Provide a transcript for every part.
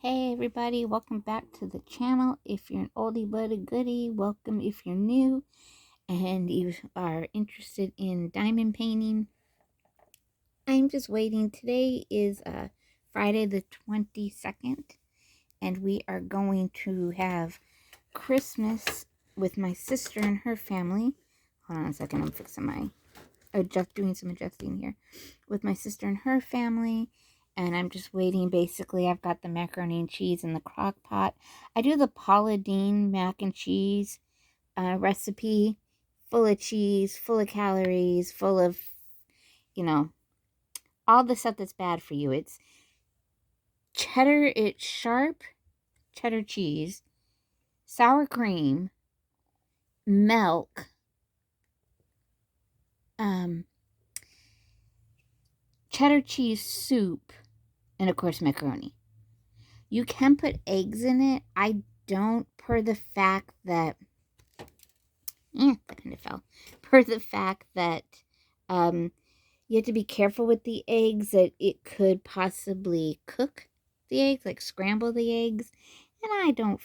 Hey everybody, welcome back to the channel. If you're an oldie but a goodie, welcome if you're new and you are interested in diamond painting. I'm just waiting. Today is Friday the 22nd and we are going to have Christmas with my sister and her family. Hold on a second, I'm fixing my doing some adjusting here with my sister and her family, and I'm just waiting. Basically, I've got the macaroni and cheese in the crock pot. I do the Paula Deen mac and cheese recipe, full of cheese, full of calories, full of, all the stuff that's bad for you. It's cheddar, it's sharp cheddar cheese, sour cream, milk, cheddar cheese soup, and of course macaroni. You can put eggs in it. I don't, per the fact that, that kind of fell. Per the fact that you have to be careful with the eggs, that it could possibly cook the eggs, like scramble the eggs. And I don't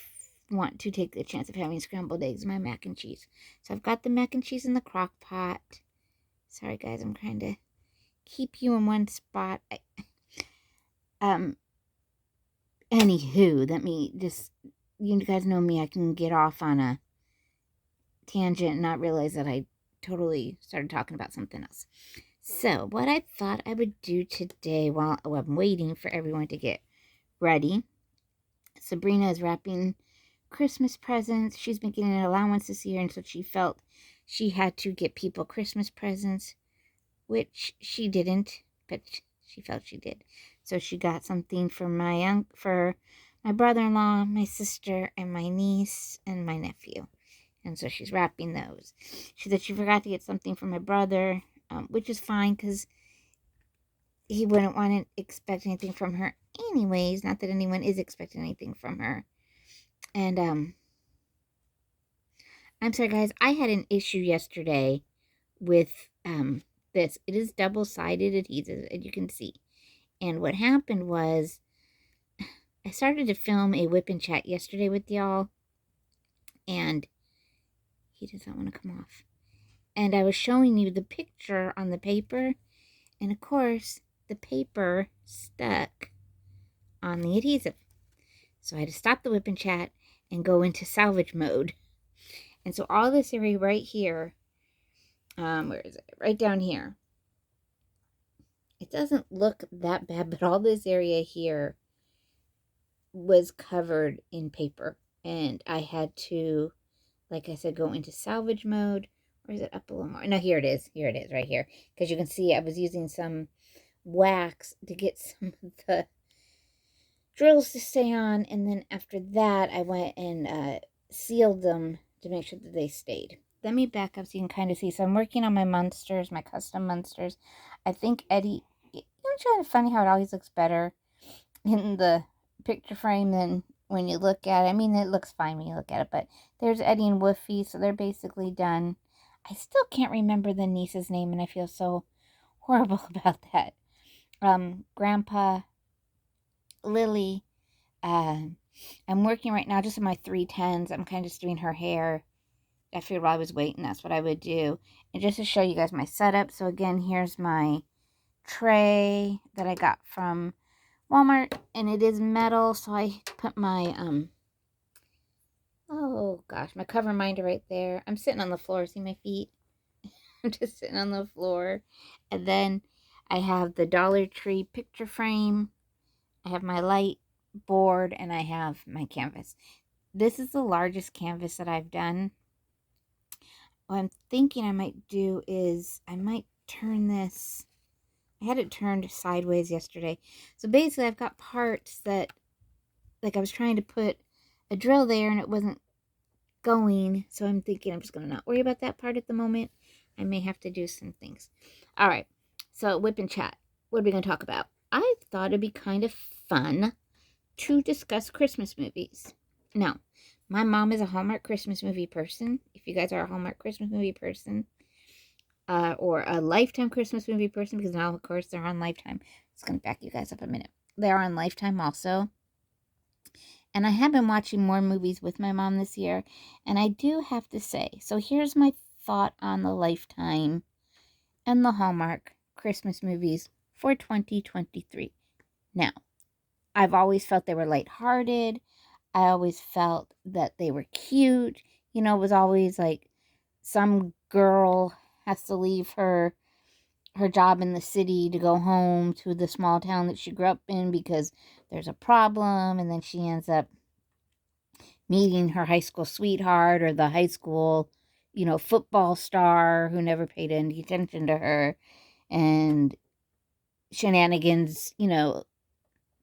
want to take the chance of having scrambled eggs in my mac and cheese. So I've got the mac and cheese in the crock pot. Sorry guys, I'm trying to keep you in one spot. Anywho, let me just, you guys know me, I can get off on a tangent and not realize that I totally started talking about something else. So, what I thought I would do today while I'm waiting for everyone to get ready, Sabrina is wrapping Christmas presents. She's been getting an allowance this year, and so she felt she had to get people Christmas presents, which she didn't, but she felt she did. So she got something for my brother-in-law, my sister, and my niece, and my nephew. And so she's wrapping those. She said she forgot to get something for my brother, which is fine because he wouldn't want to expect anything from her anyways. Not that anyone is expecting anything from her. And I'm sorry guys, I had an issue yesterday with this. It is double-sided adhesive, as you can see. And what happened was I started to film a Wip and Chat yesterday with y'all, and he does not want to come off. And I was showing you the picture on the paper, and of course, the paper stuck on the adhesive. So I had to stop the Wip and Chat and go into salvage mode. And so all this area right here, where is it? Right down here. It doesn't look that bad, but all this area here was covered in paper. And I had to, like I said, go into salvage mode. Or is it up a little more? No, here it is. Here it is, right here. Because you can see I was using some wax to get some of the drills to stay on. And then after that, I went and sealed them to make sure that they stayed. Let me back up so you can kind of see. So I'm working on my monsters, my custom monsters. I think Eddie, it's kind of funny how it always looks better in the picture frame than when you look at it. I mean, it looks fine when you look at it, but there's Eddie and Woofy, so they're basically done. I still can't remember the niece's name, and I feel so horrible about that. Grandpa, Lily, I'm working right now just on my 310s. I'm kind of just doing her hair. I figured while I was waiting, that's what I would do. And just to show you guys my setup, so again, here's my tray that I got from Walmart, and it is metal, so I put my, oh gosh, my cover minder right there. I'm sitting on the floor, see my feet? I'm just sitting on the floor. And then I have the Dollar Tree picture frame. I have my light board, and I have my canvas. This is the largest canvas that I've done. What I'm thinking I might do is I might turn this. I had it turned sideways yesterday. So basically I've got parts that, like I was trying to put a drill there and it wasn't going. So I'm thinking I'm just going to not worry about that part at the moment. I may have to do some things. All right. So Wip and Chat. What are we going to talk about? I thought it'd be kind of fun to discuss Christmas movies. Now, my mom is a Hallmark Christmas movie person. If you guys are a Hallmark Christmas movie person, or a Lifetime Christmas movie person, because now, of course, they're on Lifetime. It's going to back you guys up a minute. They're on Lifetime also. And I have been watching more movies with my mom this year. And I do have to say, so here's my thought on the Lifetime and the Hallmark Christmas movies for 2023. Now, I've always felt they were lighthearted. I always felt that they were cute. You know, it was always like some girl has to leave her job in the city to go home to the small town that she grew up in because there's a problem, and then she ends up meeting her high school sweetheart or the high school, football star who never paid any attention to her, and shenanigans,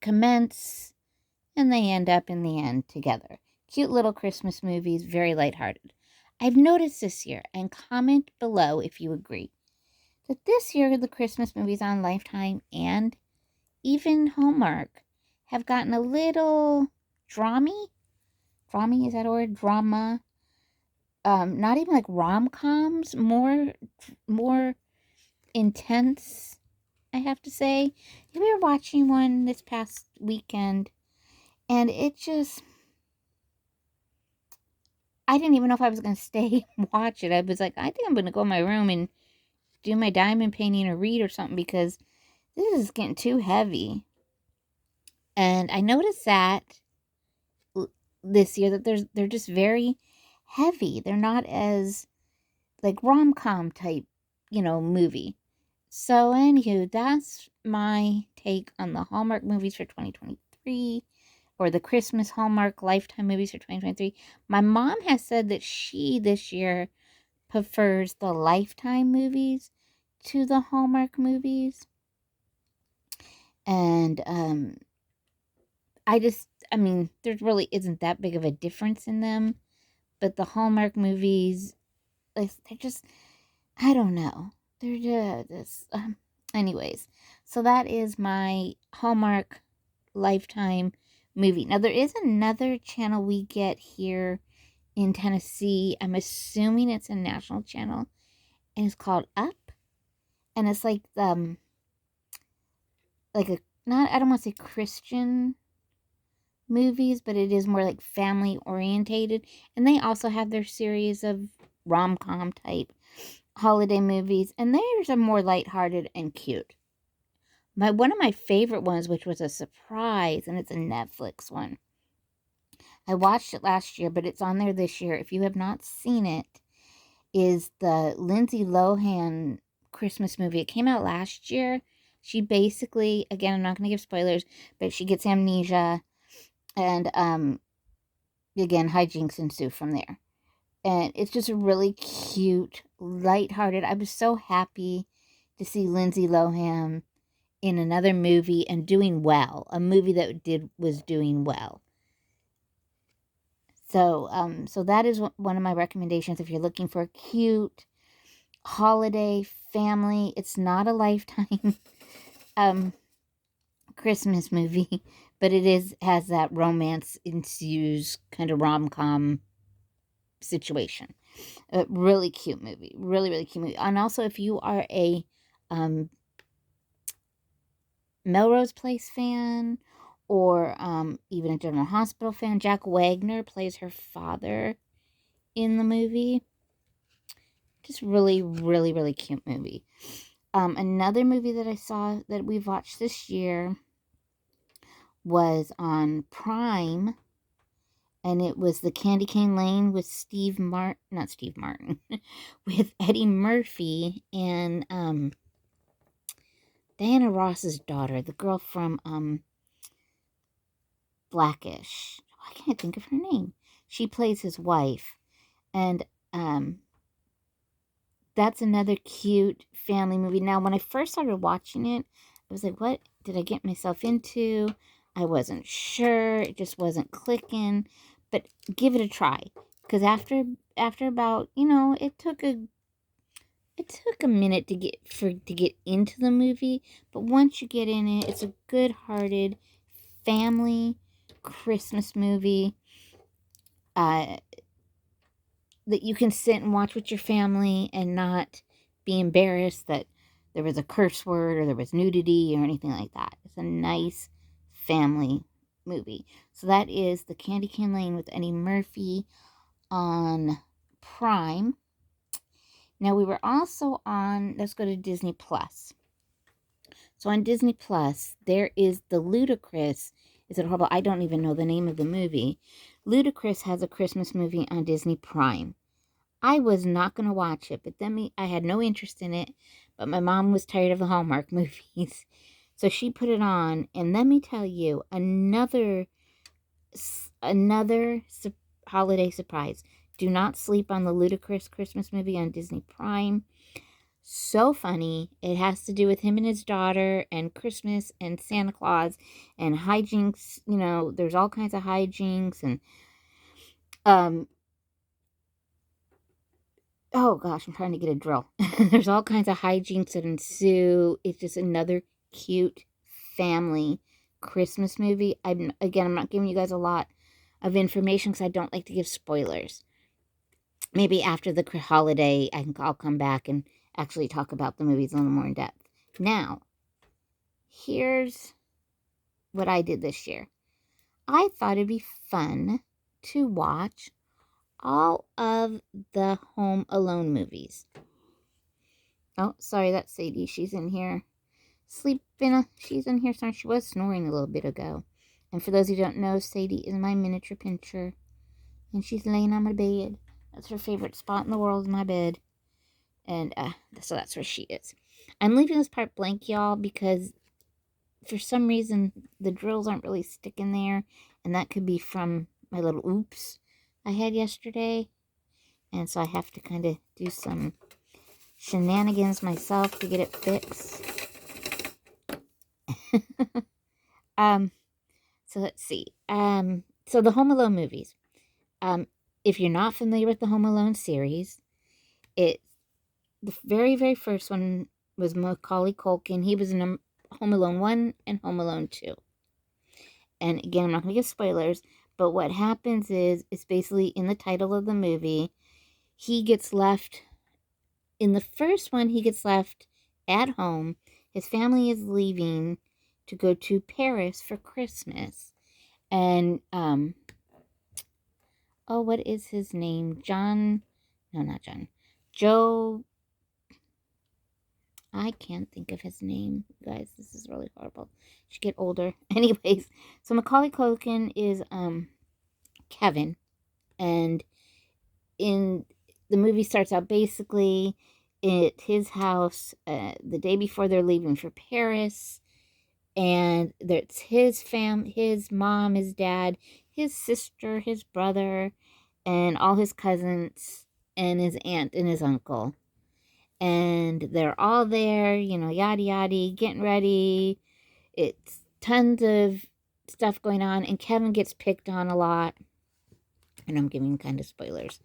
commence, and they end up in the end together. Cute little Christmas movies, very lighthearted. I've noticed this year, and comment below if you agree, that this year the Christmas movies on Lifetime and even Hallmark have gotten a little dramy. Dramy, is that a word? Drama. Not even like rom-coms, more intense, I have to say. We were watching one this past weekend, and it just, I didn't even know if I was going to stay and watch it. I was like, I think I'm going to go in my room and do my diamond painting or read or something because this is getting too heavy. And I noticed that this year that they're just very heavy. They're not as like rom-com type, movie. So anywho, that's my take on the Hallmark movies for 2023, or the Christmas Hallmark Lifetime movies for 2023. My mom has said that she this year prefers the Lifetime movies to the Hallmark movies. And I mean, there really isn't that big of a difference in them, but the Hallmark movies, they're just, I don't know. They're just, anyways. So that is my Hallmark Lifetime movie. Now, there is another channel we get here in Tennessee. I'm assuming it's a national channel, and it's called Up. And it's like, I don't want to say Christian movies, but it is more like family orientated. And they also have their series of rom-com type holiday movies, and theirs are more lighthearted and cute. One of my favorite ones, which was a surprise, and it's a Netflix one. I watched it last year, but it's on there this year. If you have not seen it, is the Lindsay Lohan Christmas movie. It came out last year. She basically, again, I'm not going to give spoilers, but she gets amnesia, and again, hijinks ensue from there. And it's just a really cute, lighthearted. I was so happy to see Lindsay Lohan in another movie and doing well. A movie that was doing well. So that is one of my recommendations if you're looking for a cute holiday family. It's not a Lifetime Christmas movie, but has that romance ensues kind of rom-com situation. A really cute movie. Really, really cute movie. And also, if you are a Melrose Place fan, or even a General Hospital fan, Jack Wagner plays her father in the movie. Just really, really, really cute movie. Another movie that I saw that we've watched this year was on Prime, and it was The Candy Cane Lane with not Steve Martin, with Eddie Murphy and Diana Ross's daughter, the girl from Blackish. I can't think of her name. She plays his wife, and that's another cute family movie. Now, when I first started watching it, I was like, what did I get myself into? I wasn't sure. It just wasn't clicking. But give it a try. Because after about, it took a minute to get into the movie. But once you get in it, it's a good-hearted family Christmas movie. That you can sit and watch with your family and not be embarrassed that there was a curse word or there was nudity or anything like that. It's a nice family movie. So that is The Candy Cane Lane with Eddie Murphy on Prime. Now we were also on, let's go to Disney Plus. So on Disney Plus, there is the Ludacris. Is it horrible? I don't even know the name of the movie. Ludacris has a Christmas movie on Disney Prime. I was not going to watch it, but then I had no interest in it. But my mom was tired of the Hallmark movies. So she put it on. And let me tell you, another holiday surprise. Do not sleep on the Ludacris Christmas movie on Disney Prime. So funny. It has to do with him and his daughter and Christmas and Santa Claus and hijinks. You know, there's all kinds of hijinks and oh gosh, I'm trying to get a drill. There's all kinds of hijinks that ensue. It's just another cute family Christmas movie. I'm not giving you guys a lot of information because I don't like to give spoilers. Maybe after the holiday, I'll come back and actually talk about the movies a little more in depth. Now, here's what I did this year. I thought it'd be fun to watch all of the Home Alone movies. Oh, sorry, that's Sadie. She's in here sleeping. She's in here. Sorry, she was snoring a little bit ago. And for those who don't know, Sadie is my miniature pincher. And she's laying on my bed. That's her favorite spot in the world, is my bed. And so that's where she is. I'm leaving this part blank, y'all, because for some reason the drills aren't really sticking there. And that could be from my little oops I had yesterday. And so I have to kind of do some shenanigans myself to get it fixed. So let's see. So the Home Alone movies. If you're not familiar with the Home Alone series, the very, very first one was Macaulay Culkin. He was in Home Alone 1 and Home Alone 2. And again, I'm not going to give spoilers, but what happens is, it's basically in the title of the movie, he gets left, in the first one, he gets left at home. His family is leaving to go to Paris for Christmas. And, what is his name? Not John. Joe. I can't think of his name. Guys, this is really horrible. Should get older. Anyways, so Macaulay Culkin is, Kevin. And in the movie starts out basically at his house the day before they're leaving for Paris. And it's his mom, his dad, his sister, his brother, and all his cousins, and his aunt and his uncle. And they're all there, yada yada, getting ready. It's tons of stuff going on, and Kevin gets picked on a lot. And I'm giving kind of spoilers.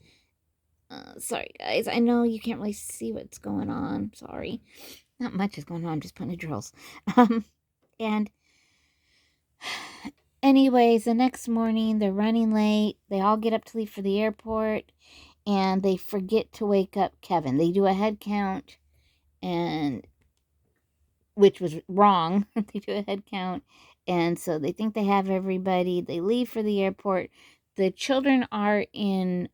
Sorry, guys. I know you can't really see what's going on. Sorry. Not much is going on. I'm just putting the drills. And anyways, the next morning, they're running late. They all get up to leave for the airport, and they forget to wake up Kevin. They do a head count, which was wrong. They do a head count, and so they think they have everybody. They leave for the airport. The children are in,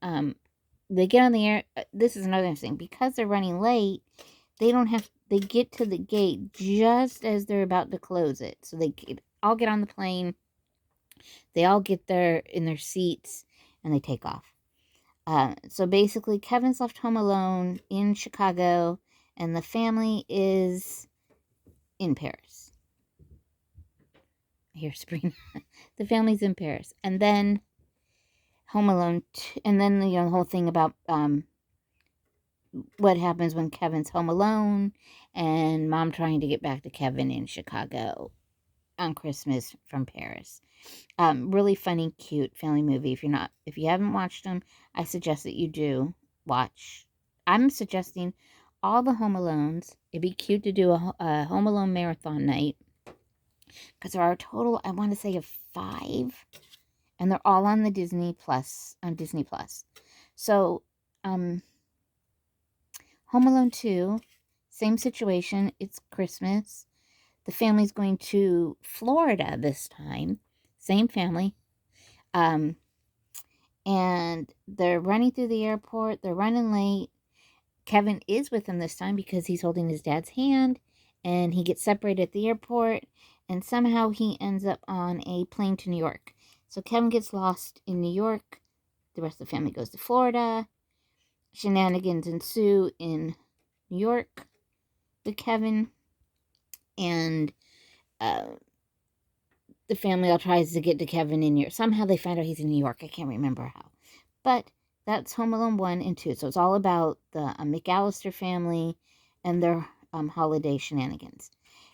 they get on the air. This is another thing. Because they're running late, they get to the gate just as they're about to close it. So they all get on the plane. They all get there in their seats, and they take off. So basically, Kevin's left home alone in Chicago, and the family is in Paris. I hear Sabrina. The family's in Paris. And then Home Alone, and then the whole thing about what happens when Kevin's home alone, and mom trying to get back to Kevin in Chicago on Christmas from Paris. Really funny, cute family movie. If you haven't watched them, I suggest that you do watch. I'm suggesting all the Home Alones. It'd be cute to do a Home Alone marathon night, because there are a total, I want to say, of 5, and they're all on the Disney Plus. So, Home Alone 2, same situation. It's Christmas. The family's going to Florida this time. same family. Um, and they're running through the airport. They're running late. Kevin is with them this time because he's holding his dad's hand, and he gets separated at the airport, and somehow he ends up on a plane to New York. So Kevin gets lost in New York. The rest of the family goes to Florida. Shenanigans ensue in New York with Kevin, and uh, the family all tries to get to Kevin in New York. Somehow they find out he's in New York. I can't remember how. But that's Home Alone 1 and 2. So it's all about the McAllister family and their holiday shenanigans.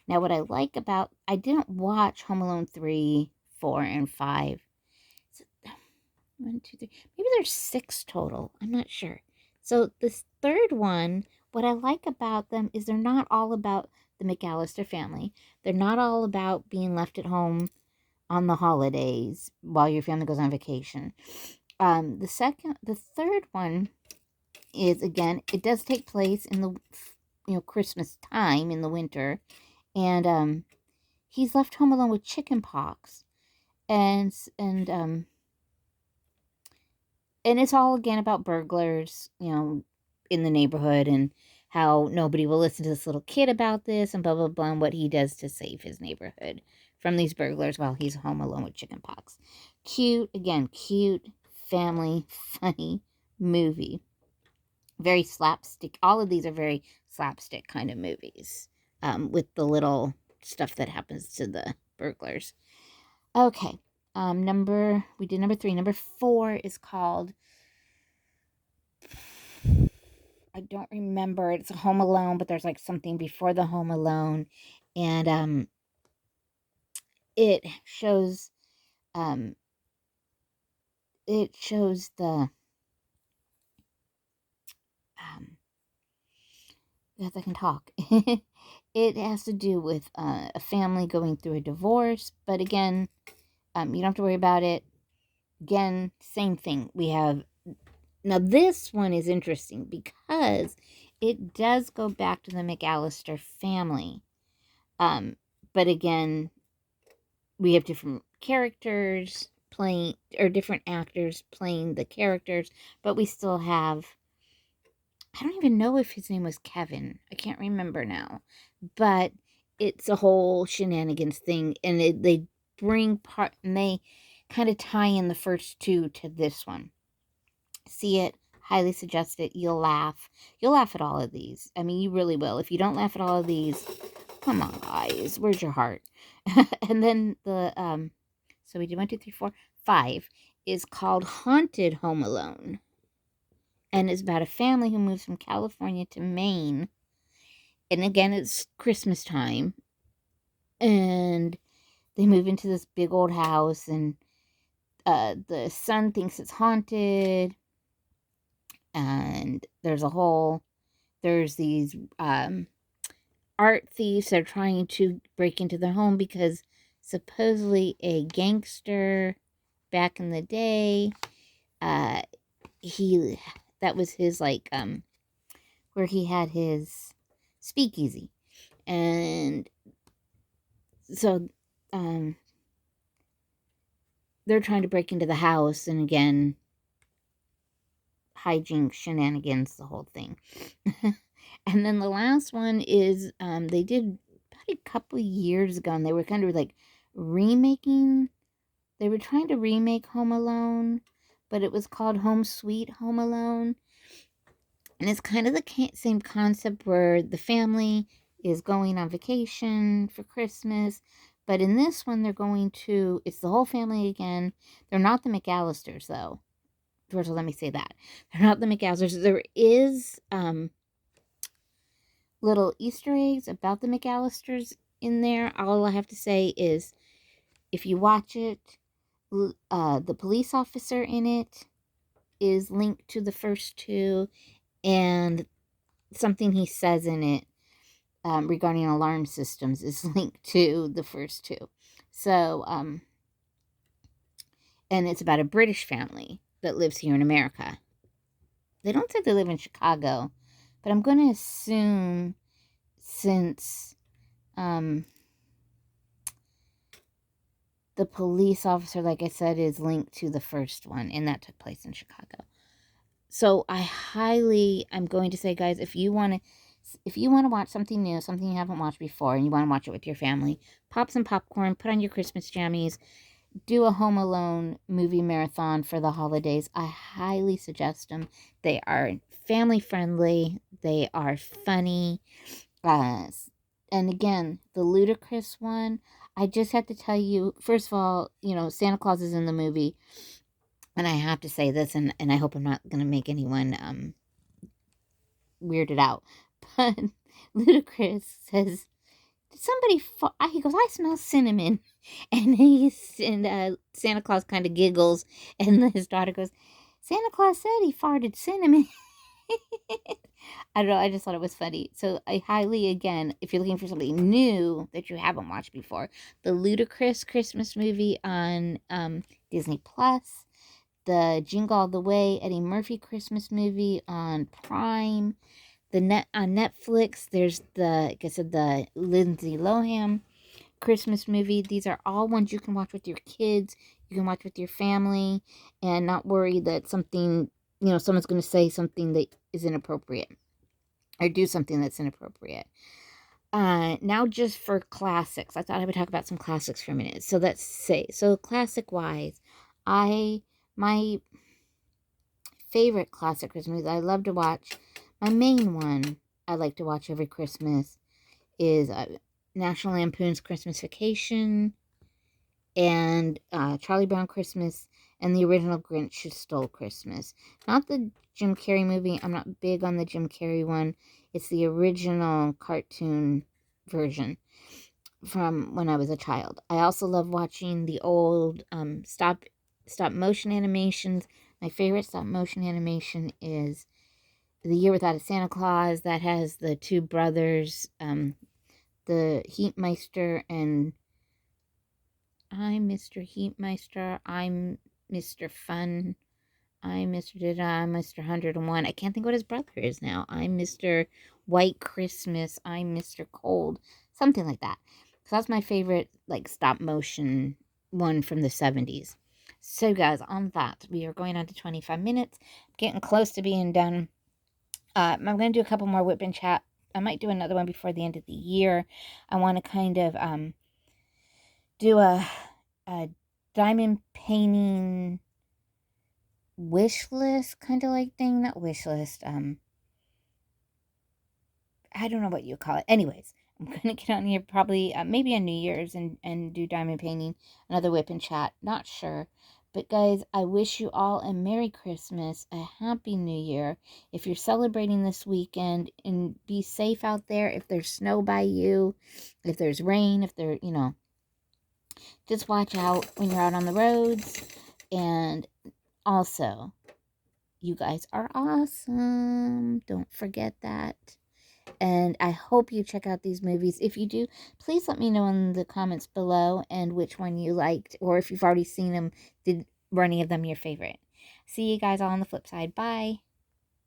Now, what I like about... I didn't watch Home Alone 3, 4, and 5. Is it 1, 2, 3? Maybe there's 6 total. I'm not sure. So this third one, what I like about them is they're not all about the McAllister family. They're not all about being left at home on the holidays while your family goes on vacation. The third one is, again, it does take place in the Christmas time in the winter, and he's left home alone with chicken pox, and it's all again about burglars, in the neighborhood, and how nobody will listen to this little kid about this, and blah blah blah, and what he does to save his neighborhood from these burglars while he's home alone with chickenpox. Cute, again, cute, family, funny movie. Very slapstick. All of these are very slapstick kind of movies, with the little stuff that happens to the burglars. Okay, we did number 3. Number 4 is called... I don't remember. It's a Home Alone, but there's like something before the Home Alone, and it shows um the yes, I can talk. It has to do with a family going through a divorce, but again, you don't have to worry about it. Again, same thing. We have... Now, this one is interesting because it does go back to the McAllister family. But again, we have different characters playing, or different actors playing the characters, but we still have... I don't even know if his name was Kevin. I can't remember now. But it's a whole shenanigans thing, and they bring part, and they kind of tie in the first 2 to this one. See it, highly suggest it. You'll laugh. You'll laugh at all of these. I mean, you really will. If you don't laugh at all of these, come on, guys. Where's your heart? And then so we did 1, 2, 3, 4, 5 is called Haunted Home Alone. And it's about a family who moves from California to Maine. And again, it's Christmas time. And they move into this big old house, and the son thinks it's haunted. And there's these art thieves that are trying to break into their home because supposedly a gangster back in the day, that was his, like, where he had his speakeasy. And so they're trying to break into the house, and again, hijinks, shenanigans, the whole thing. And then the last one is, they did about a couple years ago, and they were kind of like remaking... They were trying to remake Home Alone, but it was called Home Sweet Home Alone. And it's kind of the same concept where the family is going on vacation for Christmas. But in this one, it's the whole family again. They're not the McAllisters, though. First of all, let me say that. They're not the McAllisters. There is little Easter eggs about the McAllisters in there. All I have to say is, if you watch it, the police officer in it is linked to the first 2, and something he says in it regarding alarm systems is linked to the first 2. So, and it's about a British family that lives here in America. They don't say they live in Chicago, but I'm going to assume, since the the police officer, like I said, is linked to the first one, and that took place in Chicago. So I'm going to say, guys, if you want to watch something new, something you haven't watched before, and you want to watch it with your family, pop some popcorn, put on your Christmas jammies, do a Home Alone movie marathon for the holidays. I highly suggest them. They are family friendly. They are funny. And again, the ludicrous one, I just have to tell you, first of all, Santa Claus is in the movie. And I have to say this, and I hope I'm not going to make anyone weirded out. But Ludacris says, did somebody he goes, I smell cinnamon. And Santa Claus kind of giggles, and his daughter goes, Santa Claus said he farted cinnamon. I don't know, I just thought it was funny. So I highly, again, if you're looking for something new that you haven't watched before, the Ludacris Christmas movie on Disney Plus, the Jingle All the Way Eddie Murphy Christmas movie on Prime, on Netflix, there's like I said, the Lindsay Lohan Christmas movie. These are all ones you can watch with your kids, you can watch with your family, and not worry that someone's going to say something that is inappropriate or do something that's inappropriate. Now just for classics, I thought I would talk about some classics for a minute. So let's say, classic wise, my favorite classic Christmas movies I love to watch, my main one I like to watch every Christmas is National Lampoon's Christmas Vacation and Charlie Brown Christmas and the original Grinch Who Stole Christmas. Not the Jim Carrey movie. I'm not big on the Jim Carrey one. It's the original cartoon version from when I was a child. I also love watching the old stop motion animations. My favorite stop motion animation is The Year Without a Santa Claus. That has the two brothers, the Heatmeister and I'm Mr. Heatmeister, I'm Mr. Fun, I'm Mr. Dida, I'm Mr. 101. I can't think what his brother is now. I'm Mr. White Christmas, I'm Mr. Cold, something like that. So that's my favorite, like, stop motion one from the 70s. So, guys, on that, we are going on to 25 minutes. Getting close to being done. I'm going to do a couple more Whip and Chat. I might do another one before the end of the year. I want to kind of do a diamond painting wish list kind of like thing. Not wish list. I don't know what you call it. Anyways, I'm going to get on here probably maybe on New Year's and do diamond painting. Another Whip and Chat. Not sure. But guys, I wish you all a Merry Christmas, a Happy New Year. If you're celebrating this weekend, and be safe out there. If there's snow by you, if there's rain, just watch out when you're out on the roads. And also, you guys are awesome. Don't forget that. And I hope you check out these movies. If you do, please let me know in the comments below and which one you liked, or if you've already seen them, were any of them your favorite. See you guys all on the flip side. Bye.